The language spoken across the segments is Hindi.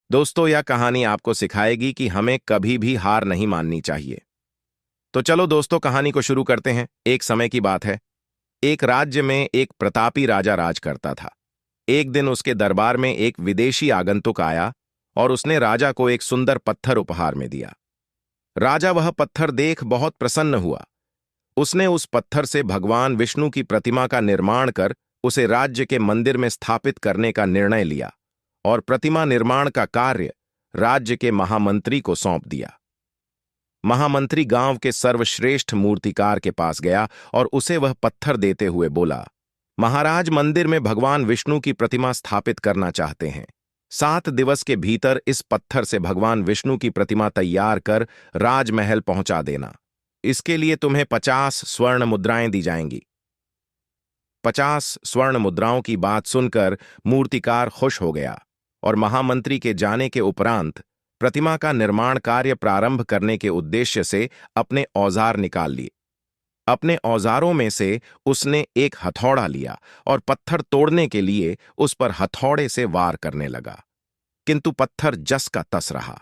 दोस्तों, यह कहानी आपको सिखाएगी कि हमें कभी भी हार नहीं माननी चाहिए। तो चलो दोस्तों, कहानी को शुरू करते हैं। एक समय की बात है। एक राज्य में एक प्रतापी राजा राज करता था। एक दिन उसके दरबार में एक विदेशी आगंतुक आया और उसने राजा को एक सुंदर पत्थर उपहार में दिया। राजा वह पत्थर देख बहुत प्रसन्न हुआ। उसने उस पत्थर से भगवान विष्णु की प्रतिमा का निर्माण कर उसे राज्य के मंदिर में स्थापित करने का निर्णय लिया और प्रतिमा निर्माण का कार्य राज्य के महामंत्री को सौंप दिया। महामंत्री गांव के सर्वश्रेष्ठ मूर्तिकार के पास गया और उसे वह पत्थर देते हुए बोला, महाराज, मंदिर में भगवान विष्णु की प्रतिमा स्थापित करना चाहते हैं। 7 दिवस के भीतर इस पत्थर से भगवान विष्णु की प्रतिमा तैयार कर राजमहल पहुंचा देना। इसके लिए तुम्हें 50 स्वर्ण मुद्राएं दी जाएंगी। 50 स्वर्ण मुद्राओं की बात सुनकर मूर्तिकार खुश हो गया और महामंत्री के जाने के उपरांत प्रतिमा का निर्माण कार्य प्रारंभ करने के उद्देश्य से अपने औजार निकाल लिए। अपने औजारों में से उसने एक हथौड़ा लिया और पत्थर तोड़ने के लिए उस पर हथौड़े से वार करने लगा, किंतु पत्थर जस का तस रहा।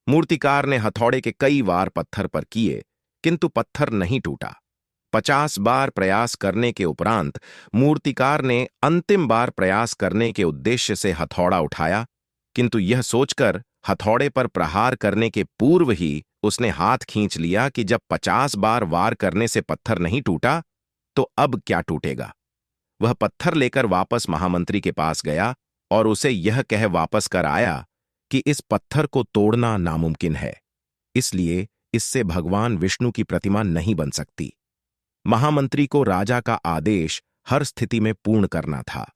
मूर्तिकार ने हथौड़े के कई वार पत्थर पर किए, किंतु पत्थर नहीं टूटा। 50 बार प्रयास करने के उपरांत मूर्तिकार ने अंतिम बार प्रयास करने के उद्देश्य से हथौड़ा उठाया, किंतु यह सोचकर हथौड़े पर प्रहार करने के पूर्व ही उसने हाथ खींच लिया कि जब 50 बार वार करने से पत्थर नहीं टूटा, तो अब क्या टूटेगा। वह पत्थर लेकर वापस महामंत्री के पास गया और उसे यह कह वापस कर आया कि इस पत्थर को तोड़ना नामुमकिन है, इसलिए इससे भगवान विष्णु की प्रतिमा नहीं बन सकती। महामंत्री को राजा का आदेश हर स्थिति में पूर्ण करना था,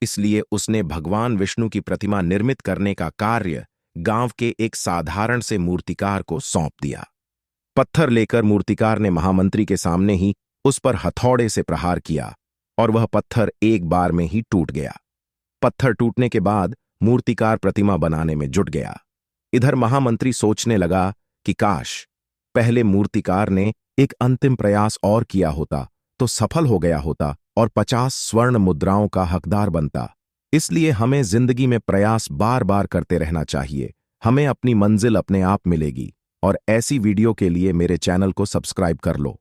इसलिए उसने भगवान विष्णु की प्रतिमा निर्मित करने का कार्य गांव के एक साधारण से मूर्तिकार को सौंप दिया। पत्थर लेकर मूर्तिकार ने महामंत्री के सामने ही उस पर हथौड़े से प्रहार किया और वह पत्थर एक बार में ही टूट गया। पत्थर टूटने के बाद मूर्तिकार प्रतिमा बनाने में जुट गया। इधर महामंत्री सोचने लगा कि काश पहले मूर्तिकार ने एक अंतिम प्रयास और किया होता तो सफल हो गया होता और 50 स्वर्ण मुद्राओं का हकदार बनता। इसलिए हमें जिंदगी में प्रयास बार बार करते रहना चाहिए। हमें अपनी मंजिल अपने आप मिलेगी। और ऐसी वीडियो के लिए मेरे चैनल को सब्सक्राइब कर लो।